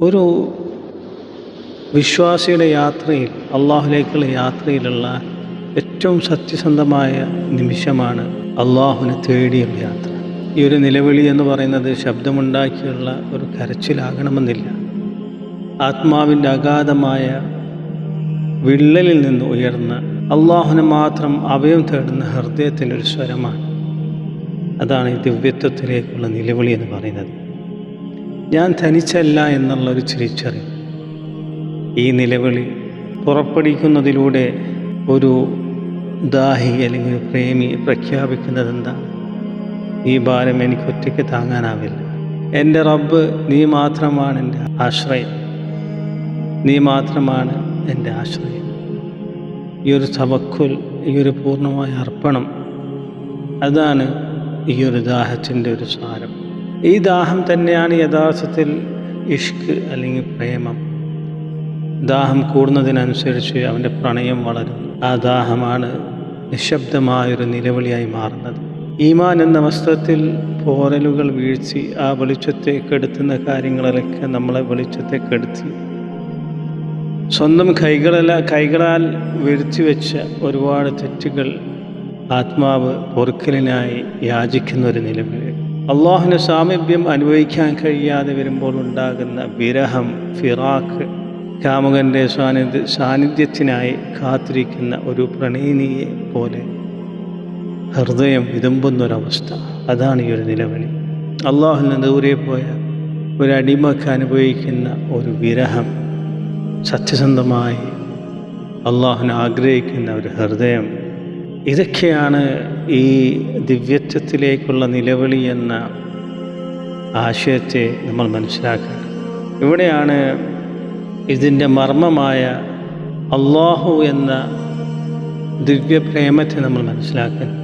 ഒരു വിശ്വാസിയുടെ യാത്രയിൽ, അള്ളാഹുലേക്കുള്ള യാത്രയിലുള്ള ഏറ്റവും സത്യസന്ധമായ നിമിഷമാണ് അള്ളാഹുവിനെ തേടിയുള്ള യാത്ര. ഈ ഒരു നിലവിളി എന്ന് പറയുന്നത് ശബ്ദമുണ്ടാക്കിയുള്ള ഒരു കരച്ചിലാകണമെന്നില്ല. ആത്മാവിൻ്റെ അഗാധമായ വിള്ളലിൽ നിന്ന് ഉയർന്ന അള്ളാഹുവിനെ മാത്രം അഭയം തേടുന്ന ഹൃദയത്തിൻ്റെ ഒരു സ്വരമാണ്. അതാണ് ഈ ദിവ്യത്വത്തിലേക്കുള്ള നിലവിളി എന്ന് പറയുന്നത്. ഞാൻ തനിച്ചല്ല എന്നുള്ളൊരു തിരിച്ചറിവ് ഈ നിലവിളി പുറപ്പെടുവിക്കുന്നതിലൂടെ ഒരു ദാഹി അല്ലെങ്കിൽ ഒരു പ്രേമി പ്രഖ്യാപിക്കുന്നത് എന്താണ്? ഈ ഭാരം എനിക്ക് ഒറ്റയ്ക്ക് താങ്ങാനാവില്ല. എൻ്റെ റബ്ബ് നീ മാത്രമാണ് എൻ്റെ ആശ്രയം, നീ മാത്രമാണ് എൻ്റെ ആശ്രയം. ഈ ഒരു തവക്കുൽ, ഈ ഒരു പൂർണ്ണമായ അർപ്പണം, അതാണ് ഈ ഒരു ദാഹത്തിൻ്റെ ഒരു സാരം. ഈ ദാഹം തന്നെയാണ് യഥാർത്ഥത്തിൽ ഇഷ്ക് അല്ലെങ്കിൽ പ്രേമം. ദാഹം കൂടുന്നതിനനുസരിച്ച് അവൻ്റെ പ്രണയം വളരുന്നു. ആ ദാഹമാണ് നിശബ്ദമായൊരു നിലവിളിയായി മാറുന്നത്. ഈമാൻ എന്ന വസ്ത്രത്തിൽ പോറലുകൾ വീഴ്ചി ആ വെളിച്ചത്തെ കെടുത്തുന്ന കാര്യങ്ങളിലൊക്കെ നമ്മളെ വെളിച്ചത്തെ കെടുത്തി സ്വന്തം കൈകളാൽ വരുത്തി വെച്ച ഒരുപാട് തെറ്റുകൾ ആത്മാവ് പൊറുക്കലിനായി യാചിക്കുന്ന ഒരു നിലവിളി. അള്ളാഹുവിൻ്റെ സാമീപ്യം അനുഭവിക്കാൻ കഴിയാതെ വരുമ്പോൾ ഉണ്ടാകുന്ന വിരഹം, ഫിറാഖ്, കാമുകൻ്റെ സാന്നിധ്യത്തിനായി കാത്തിരിക്കുന്ന ഒരു പ്രണയിനിയെ പോലെ ഹൃദയം വിതുമ്പുന്നൊരവസ്ഥ, അതാണ് ഈ ഒരു നിലവിളി. അള്ളാഹുവിൽ നിന്ന് ദൂരെ പോയ ഒരു അടിമക്ക് അനുഭവിക്കുന്ന ഒരു വിരഹം, സത്യസന്ധമായി അള്ളാഹുവിനെ ആഗ്രഹിക്കുന്ന ഒരു ഹൃദയം, ഇതൊക്കെയാണ് ഈ ദിവ്യത്വത്തിലേക്കുള്ള നിലവിളി എന്ന ആശയത്തെ നമ്മൾ മനസ്സിലാക്കേണ്ടത്. ഇവിടെയാണ് ഇതിൻ്റെ മർമ്മമായ അള്ളാഹു എന്ന ദിവ്യപ്രേമത്തെ നമ്മൾ മനസ്സിലാക്കുന്നത്.